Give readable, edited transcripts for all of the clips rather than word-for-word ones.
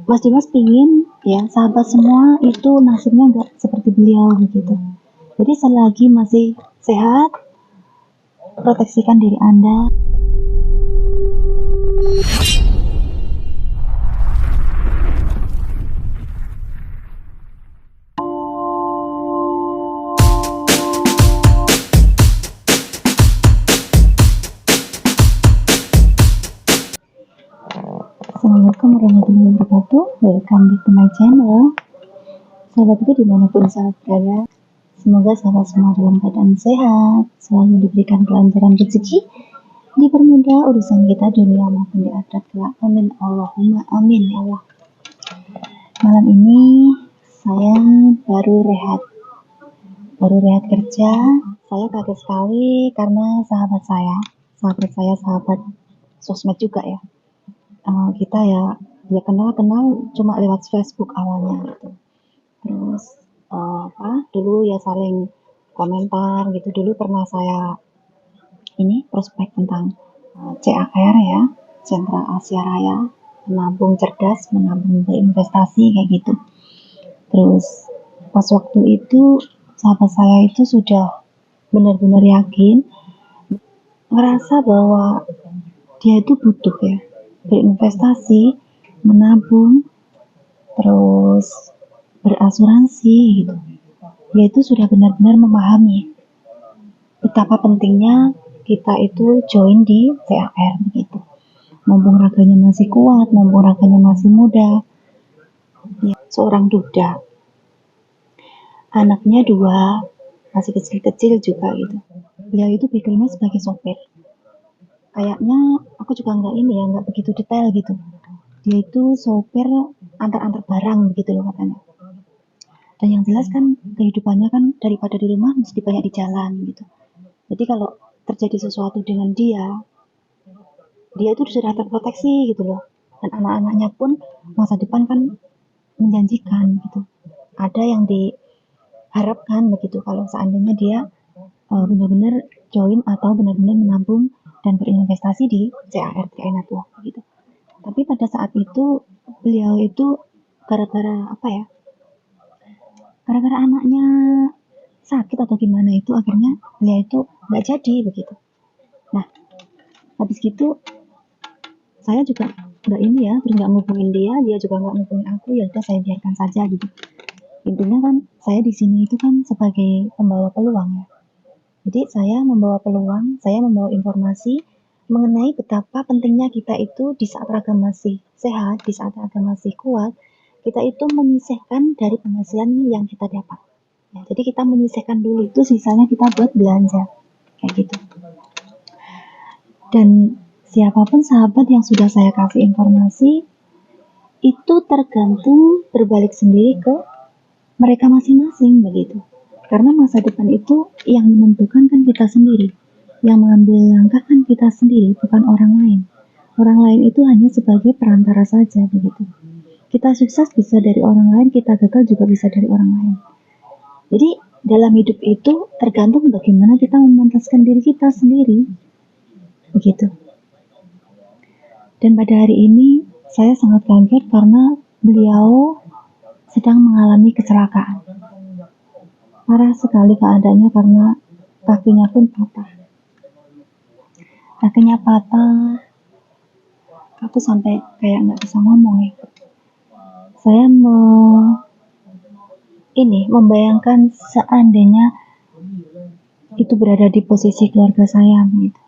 Mas Dimas pingin ya sahabat semua itu nasibnya nggak seperti beliau begitu. Jadi selagi masih sehat, proteksikan diri Anda. Assalamualaikum warahmatullahi wabarakatuh. Welcome back to my channel. Sahabat itu dimanapun sahabat berada, semoga sahabat semua dalam keadaan sehat, selalu diberikan kelancaran rezeki, dipermudah urusan kita dunia maupun di akhirat kelak. Amin Allahumma amin ya Allah. Malam ini saya baru rehat kerja. Saya kaget sekali karena sahabat saya sahabat sosmed juga ya. Kita ya kenal cuma lewat Facebook awalnya gitu. Terus dulu ya saling komentar gitu. Dulu pernah saya ini prospek tentang CAR ya, Sentra Asia Raya, menabung cerdas, menabung berinvestasi kayak gitu. Terus pas waktu itu sahabat saya itu sudah benar-benar yakin, ngerasa bahwa dia itu butuh ya berinvestasi, menabung, terus berasuransi gitu. Dia itu sudah benar-benar memahami betapa pentingnya kita itu join di CAR begitu. Mumpung raganya masih kuat, mumpung raganya masih muda. Ya, seorang duda, anaknya 2, masih kecil-kecil juga gitu. Beliau itu backgroundnya sebagai sopir. Kayaknya aku juga nggak begitu detail gitu. Dia itu sopir antar-antar barang begitu loh katanya. Dan yang jelas kan kehidupannya kan daripada di rumah mesti banyak di jalan gitu. Jadi kalau terjadi sesuatu dengan dia itu sudah terproteksi gitu loh. Dan anak-anaknya pun masa depan kan menjanjikan gitu. Ada yang diharapkan begitu kalau seandainya dia benar-benar join atau benar-benar menabung dan berinvestasi di CAR Network gitu. Tapi pada saat itu beliau itu gara-gara anaknya sakit atau gimana itu akhirnya beliau itu nggak jadi begitu. Nah habis gitu saya juga terus nggak ngubungin dia juga nggak ngubungin aku, ya udah saya biarkan saja gitu. Intinya kan saya di sini itu kan sebagai pembawa peluang ya. Jadi saya membawa peluang, saya membawa informasi mengenai betapa pentingnya kita itu di saat raga masih sehat, di saat raga masih kuat, kita itu menyisihkan dari penghasilan yang kita dapat. Ya, jadi kita menyisihkan dulu itu, sisanya kita buat belanja, kayak gitu. Dan siapapun sahabat yang sudah saya kasih informasi, itu tergantung berbalik sendiri ke mereka masing-masing begitu. Karena masa depan itu yang menentukan kan kita sendiri. Yang mengambil langkah kan kita sendiri, bukan orang lain. Orang lain itu hanya sebagai perantara saja begitu. Kita sukses bisa dari orang lain, kita gagal juga bisa dari orang lain. Jadi dalam hidup itu tergantung bagaimana kita memantaskan diri kita sendiri. Begitu. Dan pada hari ini saya sangat kaget karena beliau sedang mengalami kecelakaan. Parah sekali keadaannya karena kakinya pun patah. Kakinya patah, aku sampai kayak nggak bisa ngomong ya. Saya membayangkan seandainya itu berada di posisi keluarga saya gitu.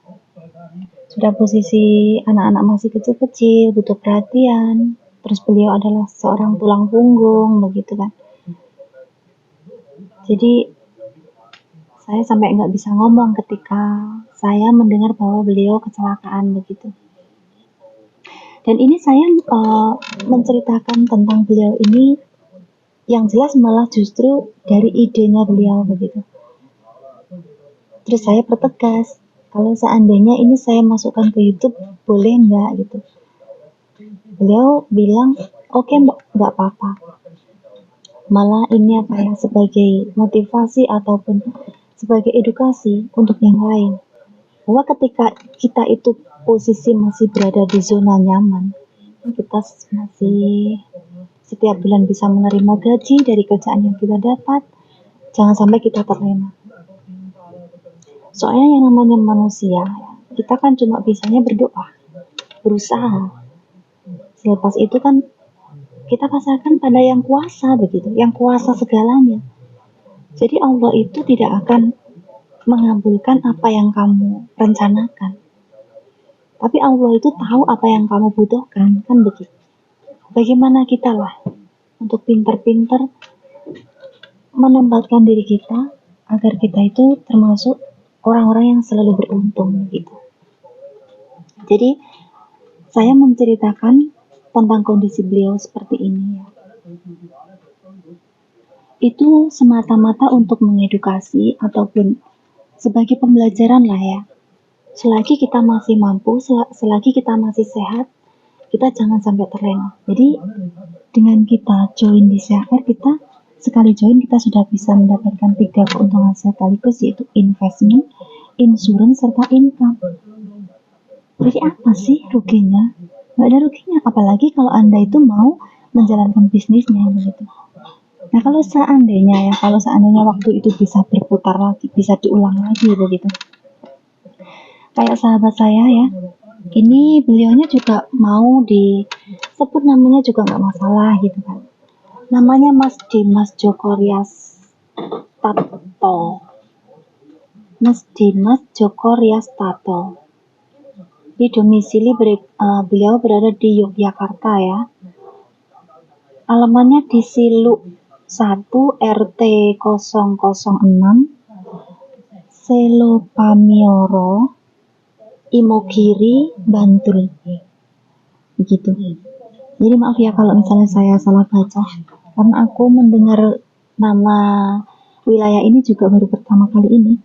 Sudah posisi anak-anak masih kecil-kecil, butuh perhatian, terus beliau adalah seorang tulang punggung begitu kan. Jadi saya sampai nggak bisa ngomong ketika saya mendengar bahwa beliau kecelakaan begitu. Dan ini saya menceritakan tentang beliau ini yang jelas malah justru dari idenya beliau begitu. Terus saya pertegas, kalau seandainya ini saya masukkan ke YouTube boleh nggak gitu. Beliau bilang oke, nggak apa-apa. Malah ini sebagai motivasi ataupun sebagai edukasi untuk yang lain, bahwa ketika kita itu posisi masih berada di zona nyaman, kita masih setiap bulan bisa menerima gaji dari kerjaan yang kita dapat, jangan sampai kita terlena. Soalnya yang namanya manusia, kita kan cuma bisanya berdoa, berusaha. Selepas itu kan kita pasarkan pada yang kuasa begitu, yang kuasa segalanya. Jadi Allah itu tidak akan mengabulkan apa yang kamu rencanakan. Tapi Allah itu tahu apa yang kamu butuhkan, kan begitu. Bagaimana kita lah untuk pintar-pintar menempatkan diri kita agar kita itu termasuk orang-orang yang selalu beruntung gitu. Jadi saya menceritakan tentang kondisi beliau seperti ini ya. Itu semata-mata untuk mengedukasi ataupun sebagai pembelajaran lah ya. Selagi kita masih mampu, selagi kita masih sehat, kita jangan sampai terlena. Jadi dengan kita join di CR, kita sekali join kita sudah bisa mendapatkan 3 keuntungan sekaligus, yaitu investment, insurance, serta income. Jadi apa sih ruginya? Nggak ada ruginya, apalagi kalau Anda itu mau menjalankan bisnisnya begitu. Nah kalau seandainya waktu itu bisa berputar lagi, bisa diulang lagi begitu. Kayak sahabat saya ya, ini beliaunya juga mau disebut namanya juga nggak masalah gitu kan. Namanya Mas Dimas Joko Riastato. Mas Dimas Joko Riastato. Di domisili beliau berada di Yogyakarta ya. Alamannya di Siluk 1 RT 006 Selopamioro, Imogiri, Bantul. Begitu. Jadi maaf ya kalau misalnya saya salah baca, karena aku mendengar nama wilayah ini juga baru pertama kali ini.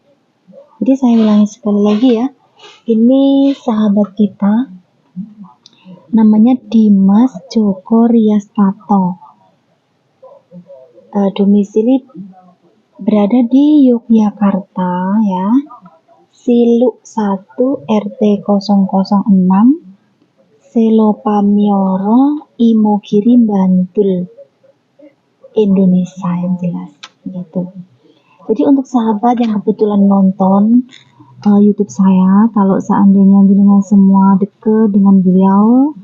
Jadi saya ulangi sekali lagi ya. Ini sahabat kita, namanya Dimas Joko Riastato. Domisili berada di Yogyakarta ya. Siluk 1 RT 006 Selopamioro, Imogiri, Bantul, Indonesia yang jelas gitu. Jadi untuk sahabat yang kebetulan nonton YouTube saya, kalau seandainya dengan semua dekat dengan beliau,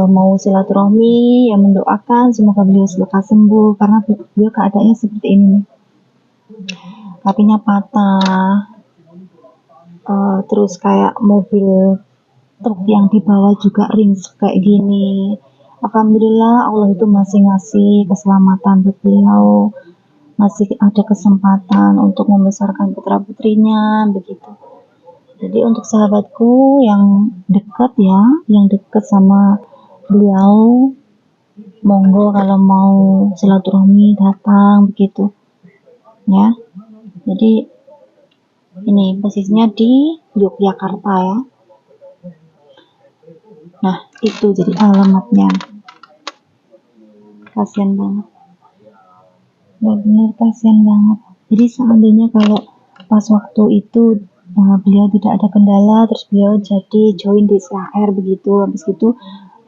mau silaturahmi, yang mendoakan semoga beliau lekas sembuh, karena beliau keadaannya seperti ini nih, kakinya patah, terus kayak mobil truk yang dibawa juga rings kayak gini. Alhamdulillah Allah itu masih ngasih keselamatan buat beliau, masih ada kesempatan untuk membesarkan putra putrinya begitu. Jadi untuk sahabatku yang dekat ya, yang dekat sama beliau, monggo kalau mau silaturahmi datang begitu ya. Jadi ini posisinya di Yogyakarta ya. Nah itu jadi alamatnya. Kasian banget, benar-benar kasian banget. Jadi seandainya kalau pas waktu itu beliau tidak ada kendala, terus beliau jadi join di CR begitu, habis itu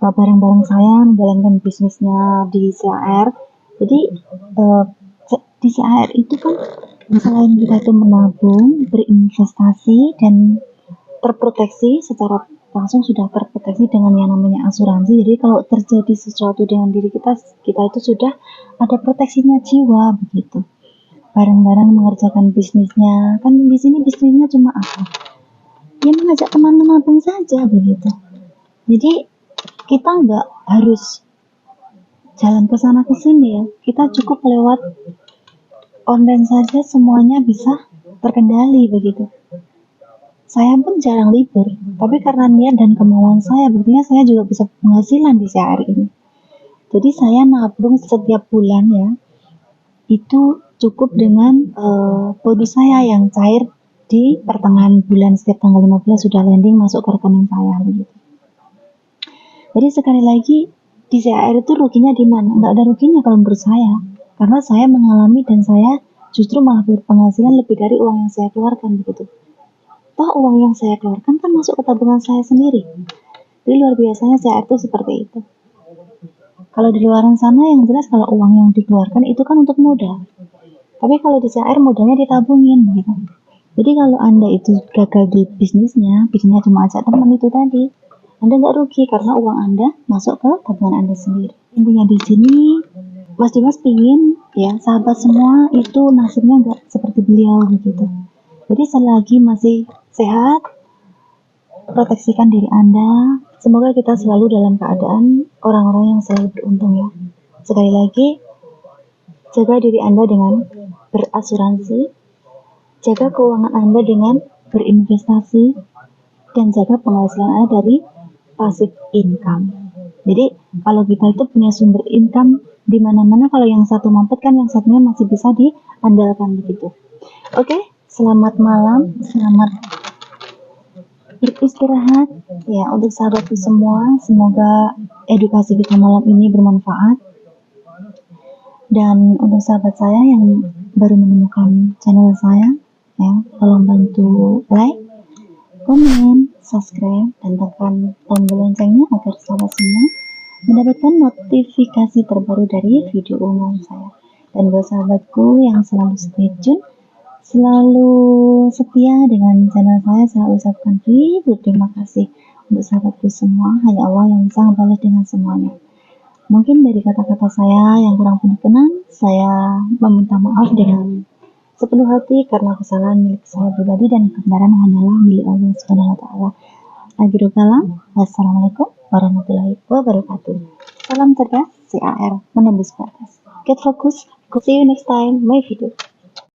bareng-bareng saya menjalankan bisnisnya di CR. Jadi di CR itu kan selain kita itu menabung, berinvestasi, dan terproteksi secara langsung, sudah terproteksi dengan yang namanya asuransi. Jadi kalau terjadi sesuatu dengan diri kita itu sudah ada proteksinya jiwa begitu. Bareng-bareng mengerjakan bisnisnya. Kan di sini bisnisnya cuma apa? Ya mengajak teman menabung saja begitu. Jadi kita nggak harus jalan ke sana ke sini ya. Kita cukup lewat online saja semuanya bisa terkendali begitu. Saya pun jarang libur, tapi karena niat dan kemauan saya, buktinya saya juga bisa penghasilan di CR ini. Jadi saya nabung setiap bulan ya, itu cukup dengan bonus saya yang cair di pertengahan bulan. Setiap tanggal 15 sudah landing masuk ke rekening saya begitu. Jadi sekali lagi, di CR itu ruginya di mana? Nggak ada ruginya kalau menurut saya, karena saya mengalami dan saya justru malah berpenghasilan lebih dari uang yang saya keluarkan begitu. Toh uang yang saya keluarkan kan masuk ke tabungan saya sendiri. Jadi luar biasanya CR itu seperti itu. Kalau di luaran sana yang jelas kalau uang yang dikeluarkan itu kan untuk modal. Tapi kalau di CR modalnya ditabungin gitu. Jadi kalau Anda itu gagal di bisnisnya cuma ajak teman itu tadi, Anda nggak rugi karena uang Anda masuk ke tabungan Anda sendiri. Intinya di sini, Mas Dimas pingin ya sahabat semua itu nasibnya nggak seperti beliau begitu. Jadi selagi masih sehat, proteksikan diri Anda. Semoga kita selalu dalam keadaan orang-orang yang selalu beruntung ya. Sekali lagi, jaga diri Anda dengan berasuransi, jaga keuangan Anda dengan berinvestasi, dan jaga penghasilan Anda dari passive income. Jadi kalau kita itu punya sumber income di mana-mana, kalau yang satu mampet kan yang satunya masih bisa diandalkan begitu. Oke, selamat malam, selamat beristirahat ya untuk sahabatku semua. Semoga edukasi kita malam ini bermanfaat. Dan untuk sahabat saya yang baru menemukan channel saya ya, tolong bantu like, komen, subscribe, dan tekan tombol loncengnya agar sahabat semua mendapatkan notifikasi terbaru dari video umum saya. Dan buat sahabatku yang selalu stay tune, selalu setia dengan channel saya ucapkan ribuan terima kasih. Untuk sahabatku semua, hanya Allah yang bisa membalas dengan semuanya. Mungkin dari kata-kata saya yang kurang berkenan, saya meminta maaf dengan sepenuh hati karena kesalahan milik saya pribadi dan kebenaran hanyalah milik Allah Subhanahu wa taala. Akhirul kalam, wassalamualaikum warahmatullahi wabarakatuh. Salam cerdas CAR menembus batas. Get focus. See you next time my video.